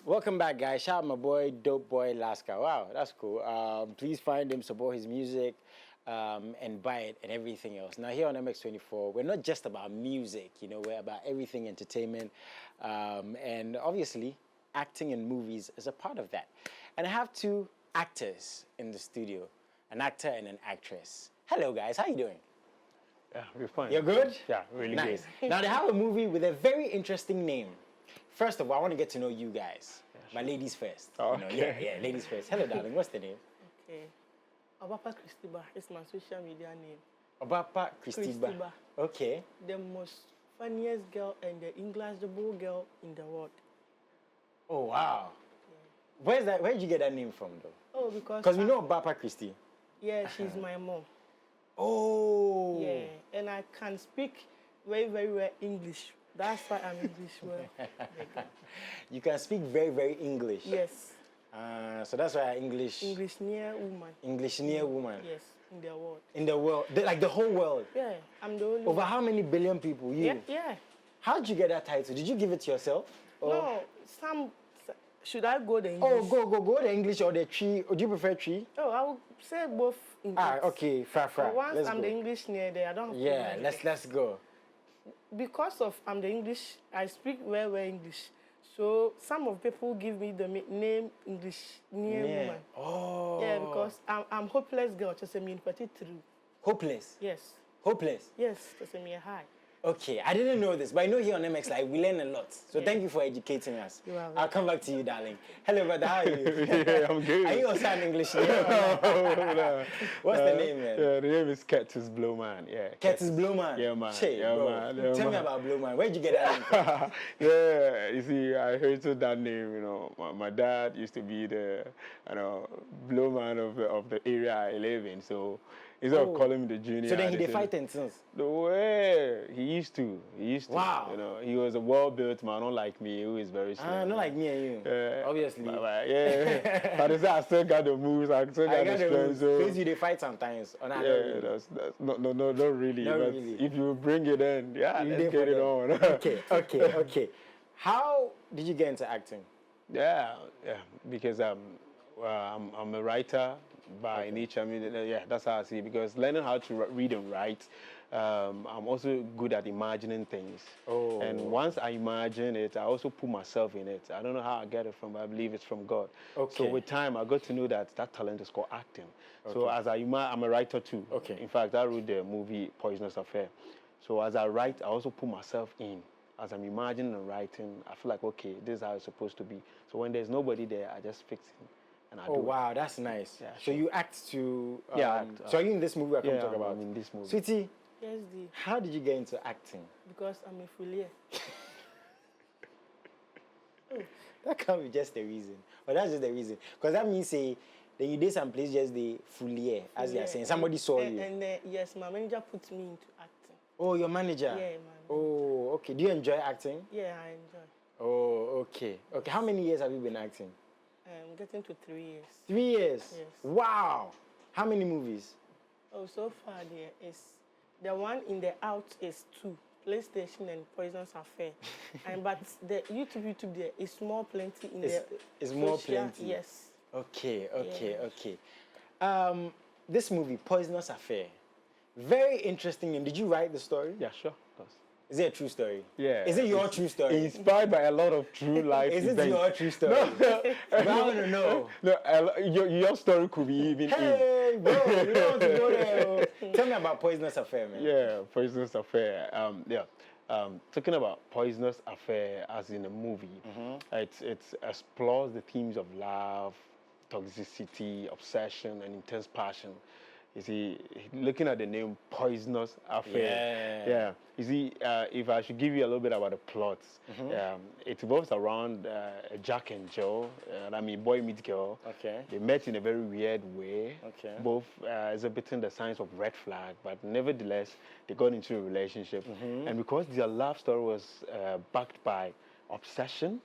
Welcome back, guys. Shout out my boy, Dope Boy Laska. Wow, that's cool. Please find him, support his music, and buy it and everything else. Now, here on MX24, we're not just about music, you know, we're about everything entertainment. And obviously, acting in movies is a part of that. And I have two actors in the studio, an actor and an actress. Hello, guys. How you doing? Yeah, we're fine. You're good? Yeah, really nice. good. Now, they have a movie with a very interesting name. First of all, I want to get to know you guys. Yeah, sure. My ladies first. Oh, you know, okay. Yeah, ladies first. Hello, darling. What's the name? Okay. Obapa Christiba is my social media name. Obapa Christiba. Okay. The most funniest girl and the Englishable girl in the world. Oh, wow. Yeah. Where did you get that name from, though? Oh, because we know Obapa Christy. Yeah, she's my mom. Oh. Yeah, and I can speak very, very well English. That's why I'm English well. You can speak very, very English? Yes. So that's why English near woman. English near woman? Yes, in the world. In the world? Like the whole world? Yeah, I'm the only Over how many billion people? You? Yeah. How did you get that title? Did you give it to yourself? Or? No, should I go the English? Oh, go the English or the tree. Or do you prefer tree? Oh, I would say both English. Okay, fair. Once let's I'm go. The English near there, I don't have yeah, let's go. Because of I'm the English, I speak very well English. So some of people give me the name English near woman. Oh. Yeah, because I'm hopeless girl. Just me petit true. Hopeless? Yes. Hopeless? Yes, just me a high. Okay, I didn't know this, but I know here on MXLIVE we learn a lot. So thank you for educating us. I'll come back to you, darling. Hello, brother. How are you? Yeah, I'm good. Are you also an English name? No. What's the name, man? Yeah, the name is Curtis Blowman. Yeah. Curtis Blowman. Yeah, man. Shit, yeah, bro. man. Tell me about Blowman. Where'd you get that name from? Yeah, you see, I inherited that name. You know, my dad used to be the, Blowman of the area I live in. So instead of calling me the junior. So then he did fight since? The way he used to. Wow. You know, he was a well-built man, unlike me, who is very slim. Not like me and you. Obviously. Yeah. But I still got the moves. I still got the strength. So you they fight sometimes. Or not yeah, really? that's not really. Not but really. if you bring it in, yeah, let's get it on. Okay. How did you get into acting? Yeah, because I'm a writer by nature. I mean, yeah, that's how I see it. Because learning how to read and write, I'm also good at imagining things. Oh. And once I imagine it, I also put myself in it. I don't know how I get it from, but I believe it's from God. Okay. So with time, I got to know that talent is called acting. Okay. So as I'm a writer too. Okay. In fact, I wrote the movie Poisonous Affair. So as I write, I also put myself in. As I'm imagining and writing, I feel like, okay, this is how it's supposed to be. So when there's nobody there, I just fix it. Oh, wow, that's nice. Yeah, so you act to... so are you in this movie I come talk about? I'm in this movie. Sweetie, yes, how did you get into acting? Because I'm a foulier. That can't be just the reason. Or that's just the reason. Because that means, say, that you did some place just the foulier, as you are saying. Somebody saw you. And yes, my manager put me into acting. Oh, your manager? Yeah, man. Oh, okay. Do you enjoy acting? Yeah, I enjoy. Oh, okay. Okay, how many years have you been acting? I'm getting to 3 years. 3 years? Yes. Wow. How many movies? Oh, so far there is the one in the out is 2, PlayStation and Poisonous Affair. But the YouTube there is more plenty in the it's more plenty. Yes. Okay. This movie, Poisonous Affair, very interesting name. Did you write the story? Yeah, sure. Is it a true story? Yeah. Is it your true story? Inspired by a lot of true life events. Is it your true story? No. I want to know. No, your story could be even Hey, bro, you don't want to go there. Tell me about Poisonous Affair, man. Yeah, Poisonous Affair. Talking about Poisonous Affair as in a movie, it explores the themes of love, toxicity, obsession, and intense passion. You see, looking at the name Poisonous Affair. Yeah. You see, if I should give you a little bit about the plot, it revolves around Jack and Joe. Boy meets girl. Okay. They met in a very weird way. Okay. Both exhibiting the signs of red flag, but nevertheless, they got into a relationship. And because their love story was backed by obsession,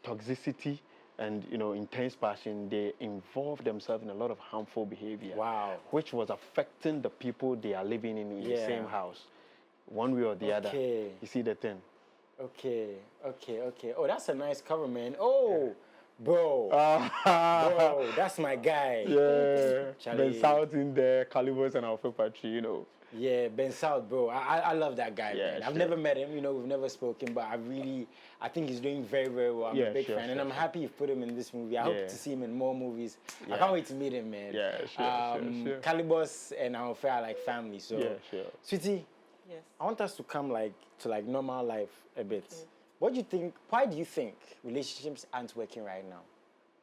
toxicity, and intense passion, they involved themselves in a lot of harmful behavior. Wow. Which was affecting the people they are living in the same house, one way or the other. You see the thing? Okay. Oh, that's a nice cover, man. Oh, Bro, bro, that's my guy. Yeah, Charlie. Ben South in there, Calibers and Alpha Patry, you know. Yeah, Ben South, bro. I love that guy, Yeah, man. I've sure. never met him, you know, we've never spoken, but I think he's doing very, very well. I'm Yeah, a big sure, fan, and sure, I'm happy you've put him in this movie. I Yeah. hope to see him in more movies. I Yeah. can't wait to meet him, man. Yeah, sure. Calibos and Alpha are like family, so. Yeah, sure. Sweetie, Yes. I want us to come to normal life a bit. What do you think, why do you think relationships aren't working right now?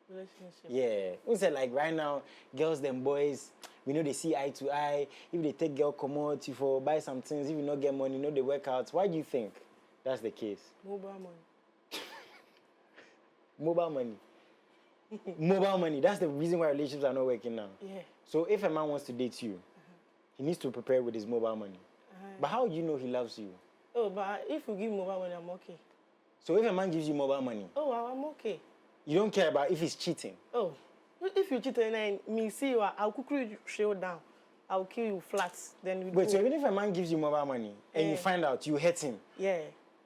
Relationship. Yeah. We said like right now, girls and boys, we know they see eye to eye. If they take girl commodity for buy some things, if you not get money, you know they work out. Why do you think that's the case? Mobile money. Mobile money. Mobile money. That's the reason why relationships are not working now. Yeah. So if a man wants to date you, he needs to prepare with his mobile money. But how do you know he loves you? Oh, but if you give mobile money, I'm okay. So if a man gives you mobile money, Oh, I'm okay. you don't care about if he's cheating. Oh, if you cheat and me see you, I'll cook you shield down. I'll kill you flat. Then you Wait, go. so even if a man gives you mobile money and you Yeah. find out you hurt him, Yeah.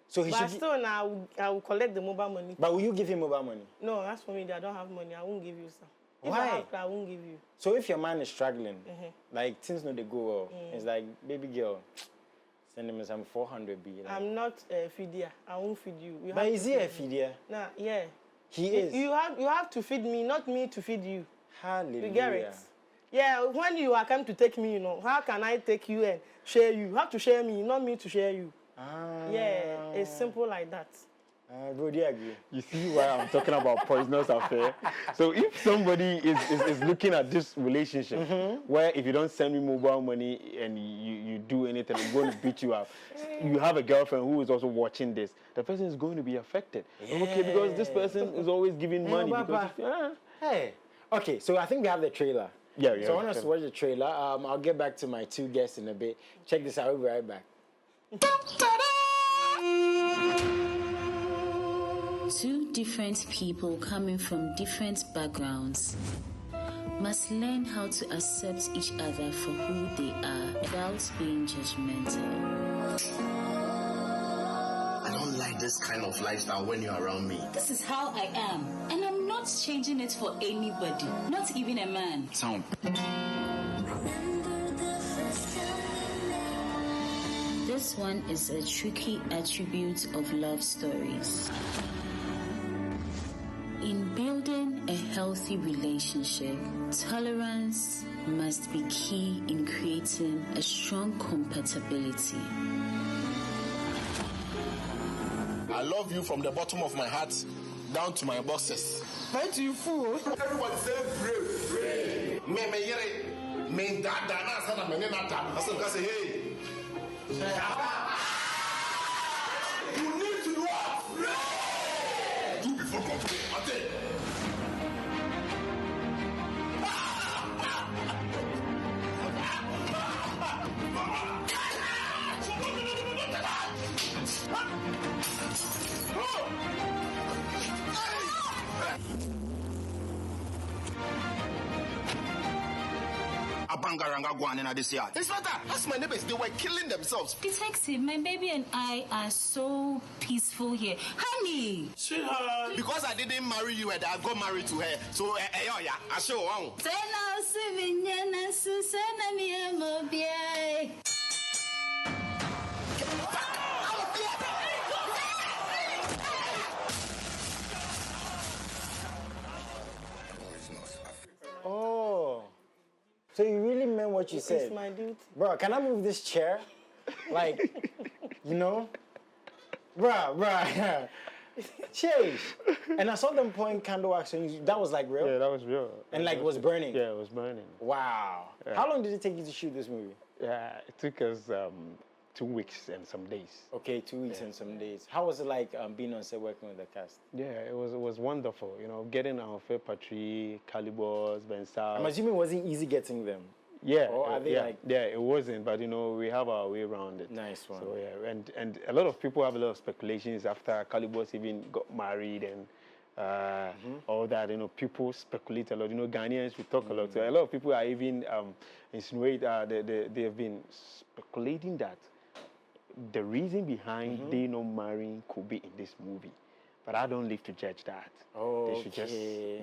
so he But should. still now, I will collect the mobile money. But will you give him mobile money? No, that's for me. I don't have money. I won't give you some. If Why? I have, I won't give you. So if your man is struggling, like things no they go well, it's like, baby girl, send him some 400B. Like. I'm not a feeder. I won't feed you. You But have is to he a feed me. feeder? Nah, yeah. He is. You have to feed me, not me to feed you. Hallelujah. You get it? Yeah, when you are come to take me, you know, how can I take you and share you? You have to share me, not me to share you. Ah. Yeah, it's simple like that. Bro, do you agree? You see why I'm talking about poisonous affair? So if somebody is looking at this relationship where if you don't send me mobile money and you do anything, I'm going to beat you up. You have a girlfriend who is also watching this. The person is going to be affected. Okay, because this person is always giving money. Because Hey. Okay, so I think we have the trailer. Yeah, So I want us to watch the trailer. I'll get back to my two guests in a bit. Check this out. We'll be right back. Two different people coming from different backgrounds must learn how to accept each other for who they are without being judgmental. I don't like this kind of lifestyle when you're around me. This is how I am, and I'm not changing it for anybody, not even a man. Sound. This one is a tricky attribute of love stories. In building a healthy relationship, tolerance must be key in creating a strong compatibility. I love you from the bottom of my heart down to my boxes. Why do you fool? Everybody say brave. Me yere. Me da na sana me na da. I say hey. You need to what? Do before complain. Ate. Abangaranga Guanina this year. It's not that. That's my neighbors. They were killing themselves. Detective, my baby and I are so peaceful here. Honey! Sweetheart. Because I didn't marry you and I got married to her. So, yeah, I show one. Oh. So you really meant what you said. It's my duty. Bro, can I move this chair? Like, you know? Bruh. Change. And I saw them pouring candle wax on you. That was like real? Yeah, that was real. And like was burning? Yeah, it was burning. Wow. Yeah. How long did it take you to shoot this movie? Yeah, it took us 2 weeks and some days. Okay, 2 weeks and some days. How was it like being on set working with the cast? Yeah, it was wonderful. You know, getting our fair Patry, Calibos, Ben South. I'm assuming it wasn't easy getting them. Yeah, Or are they yeah, like- yeah, it wasn't, but you know, we have our way around it. Nice one. So yeah, and a lot of people have a lot of speculations after Calibos even got married and all that. You know, people speculate a lot. You know, Ghanaians we talk a lot. So a lot of people are even insinuate they have been speculating that the reason behind they not marrying could be in this movie. but I don't live to judge that. They should just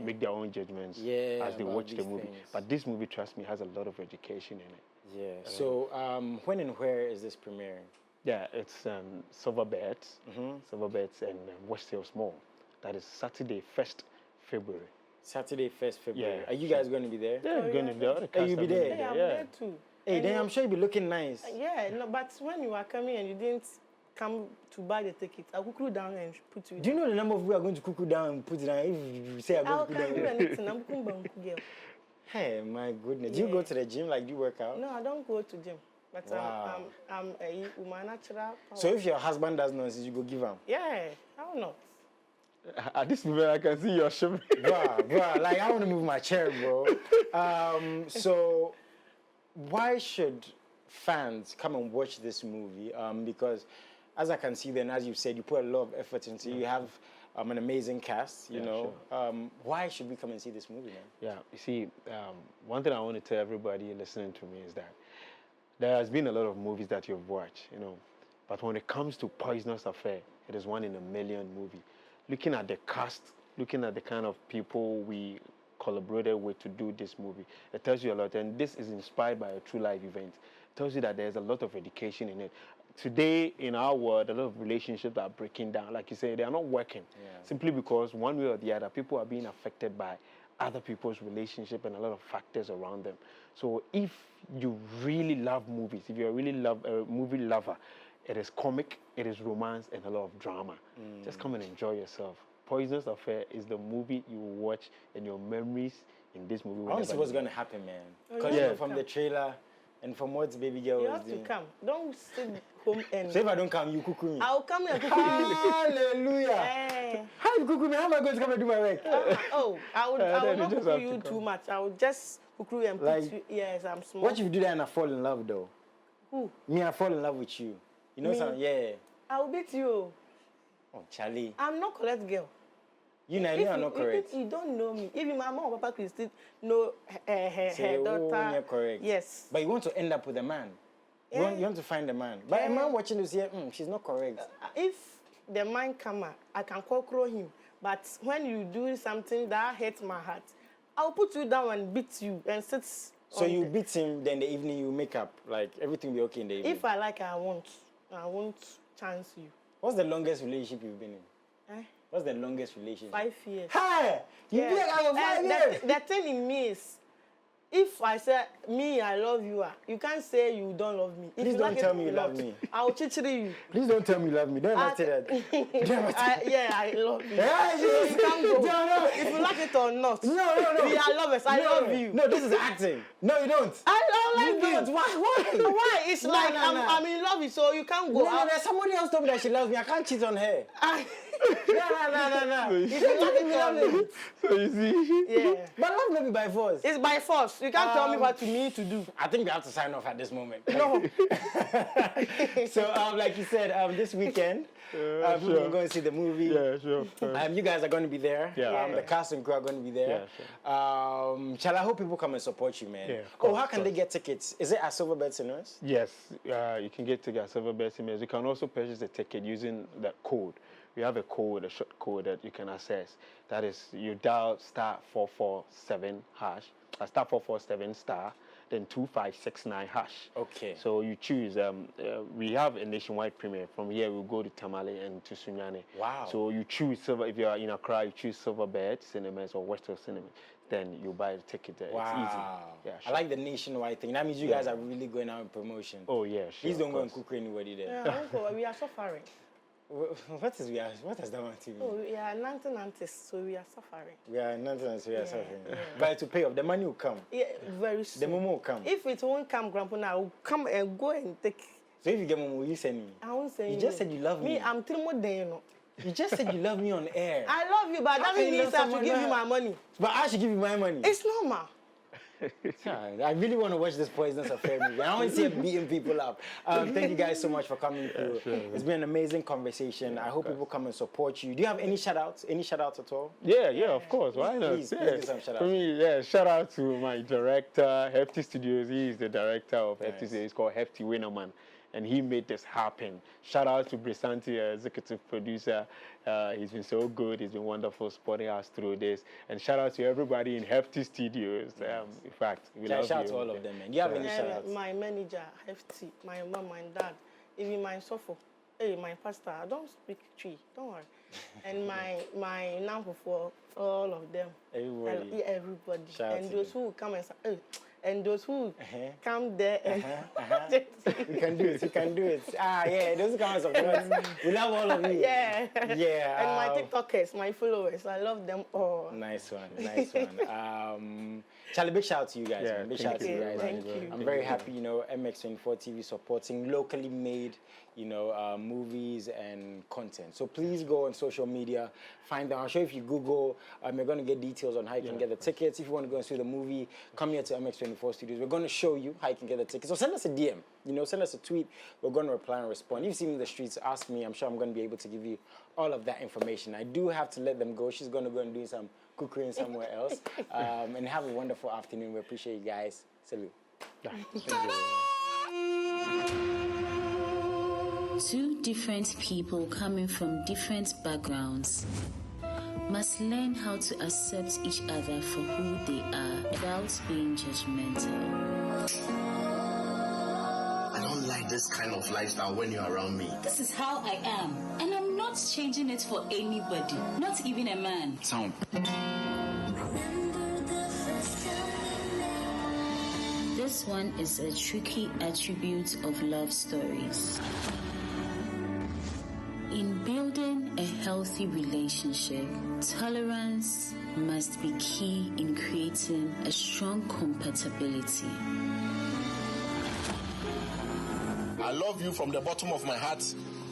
make their own judgments as they watch the movie. Things. But this movie, trust me, has a lot of education in it. Yeah. So when and where is this premiering? Yeah, it's Silverbirds, Silverbirds and West Hills Mall. That is Saturday, 1st February. Saturday, 1st February. Yeah, Are you guys going to be there? Yeah, we're going to be there. Hey, you be there? Yeah, I'm there too. Hey, And then I'm sure you'll be looking nice. Yeah, no, but when you are coming and you didn't come to buy the ticket, I'll cook you down and put you. Do you know the number of people are going to cook you down and put it down? If you say I'm I'll going to come cook do down. anything. I'm cooking girl. Hey, my goodness. Do you go to the gym? Like, do you work out? No, I don't go to gym. But Wow. I'm a woman natural power. So if your husband does nonsense, you go give him. Yeah, how not? At this moment, I can see your shivering. Bro, like I want to move my chair, bro. So why should fans come and watch this movie? Because as I can see, then as you said, you put a lot of effort into it. You have an amazing cast, you know. Sure. Why should we come and see this movie, man? Yeah, you see, one thing I want to tell everybody listening to me is that there has been a lot of movies that you've watched, you know, but when it comes to Poisonous Affair, it is one in a million movie. Looking at the cast, looking at the kind of people we collaborated with to do this movie, it tells you a lot. And this is inspired by a true life event. It tells you that there's a lot of education in it. Today, in our world, a lot of relationships are breaking down. Like you say, they are not working simply because one way or the other, people are being affected by other people's relationship and a lot of factors around them. So if you really love movies, if you're really a movie lover, it is comic, it is romance, and a lot of drama. Just come and enjoy yourself. Poisonous Affair is the movie you will watch, and your memories in this movie will I want to see never what's leave. going to happen, man. Oh, Because yeah. from the trailer and from what Baby Girl You was have to doing. come. Don't sit home and. So if I don't come, you cook me. I'll come and cook you. Hallelujah. Hey. How you cook me? How am I going to come and do my work? Oh, I will then not you just cook have you to too come. much. I will just cook you and Like- put you. Yes, I'm small. What if you do that and I fall in love, though? Who? Me, I fall in love with you. You know Me? something? Yeah. I will beat you. Oh, Charlie. I'm not correct girl. You know, you are not correct. If you don't know me, even my mom or papa could still know her Say, oh, daughter. you're correct. Yes. But you want to end up with a man. You, Yeah. want, you want to find a man. But a Yeah. man watching this here, she's not correct. If the man come out, I can conquer him. But when you do something that hurts my heart, I'll put you down and beat you and sit. So on you the- beat him, then the evening you make up. Like, everything will be okay in the evening. If I like, I won't chance you. What's the longest relationship you've been in? Eh? What's the longest relationship? 5 years. Hey! You Yeah. be like, I was 5 years! The thing in me is, if I say me, I love you, you can't say you don't love me. If Please you don't like tell it me or you love not, me. I'll chichiri you. Please don't tell me you love me. Don't ever say that. Don't ever say Yeah, I love you. Yeah, You can't go. No, no. If you like it or not. No. We are lovers. I love you. No, this is acting. No, you don't. I You don't like don't. you. Why? Why? It's No, like no, no. I'm in love with you, so you can't go No, out. there's somebody else told me that she loves me. I can't cheat on her. No. If you like it or not. So you see, Yeah. But love may be by force. It's by force. You can't tell me what you need to do. I think we have to sign off at this moment. No. So, like you said, this weekend, people sure. are going to see the movie. yeah, sure. You guys are going to be there. Yeah. The cast and crew are going to be there. Yeah, Shall I hope people come and support you, man? Yeah, of Oh, course, how of can they get tickets? Is it at Silverbird Cinemas? Yes, you can get tickets at Silverbird Cinemas. You can also purchase a ticket using the code. We have a code, a short code that you can access. That is, you dial *447#, *447*, then 2569#. Okay. So you choose. We have a nationwide premiere. From here, we'll go to Tamale and to Sunyani. Wow. So you choose if you are in Accra, you choose Silverbird Cinemas or West Hill Cinemas. Then you buy the ticket there. Wow. It's easy. Yeah, I like the nationwide thing. That means you guys are really going out in promotion. Oh yeah, sure. Please don't of go and course. cook anybody there. Yeah, uncle, we are suffering. What does that want to mean? Oh, we are nantis, so we are suffering. We are nonsense, we are suffering. yeah. But to pay off, the money will come. Yeah, very The soon. momo will come. If it won't come, Grandpa, I will come and go and take. So if you get momo, will you send me? I won't say You just said you love me. Me, I'm three more than you know. You just said you love me on air. I love you, but How that can you means love I have to someone give you that- my money. But I should give you my money. It's normal. I really want to watch this Poisonous Affair movie. I want to see it beating people up. Thank you guys so much for coming through. Sure. It's been an amazing conversation. I hope people come and support you. Do you have any shout outs? Any shout outs at all? Yeah, of course. Why not? Please yeah. give some shout For outs. me, shout out to my director, Hefty Studios. He is the director of Nice. Hefty Studios. He's called Hefty Winnerman. and he made this happen. Shout out to Brisanti, executive producer. He's been so good. He's been wonderful supporting us through this. And shout out to everybody in Hefty Studios. In fact, we love Shout you. out to all of them, man. Do you have any shout outs? My manager, Hefty, my mom, my dad, even my sofa. Hey, my pastor, I don't speak tree, don't worry. And my number for all of them. Everybody. Everybody. Shout and those who come and say, hey, and those who come there and You can do it. You can do it. Yeah, those kinds of words. We love all of you. Yeah. Yeah. And my TikTokers, my followers, I love them all. Nice one. Nice one. Charlie, big shout out to you guys. Yeah, Man. Big shout out to you guys. Thank you. I'm very happy, MX24 TV supporting locally made, movies and content. So please go on social media, find them. I'm sure if you Google, you're going to get details on how you can get the tickets. If you want to go and see the movie, come here to MX24 Studios. We're going to show you how you can get the tickets. So send us a DM, send us a tweet. We're going to reply and respond. If you see me in the streets, ask me. I'm sure I'm going to be able to give you all of that information. I do have to let them go. She's going to go and do some cooking somewhere else. And have a wonderful afternoon. We appreciate you guys. Salute. Two different people coming from different backgrounds must learn how to accept each other for who they are without being judgmental. I don't like this kind of lifestyle when you're around me. This is how I am, and I'm not changing it for anybody, not even a man. Sound. This one is a tricky attribute of love stories. In building a healthy relationship, tolerance must be key in creating a strong compatibility. I love you from the bottom of my heart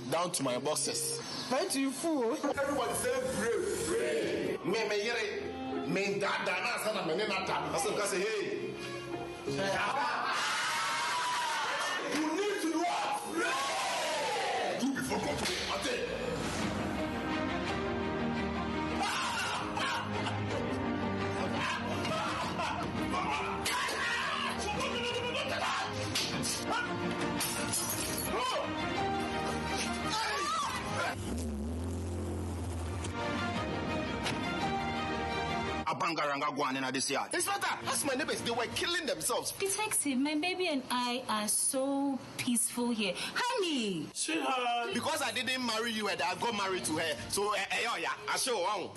down to my boxes. Thank you, fool. Everybody say brave. Me yere. Me dada na sana me na ta. Aso ka say hey. You need to do what? Do before complaining. Abangaranga Guanina this year. It's not that. That's my neighbors. They were killing themselves. Detective, my baby and I are so peaceful here. Honey! Sweetheart. Because I didn't marry you and I got married to her. So, yeah, I show on.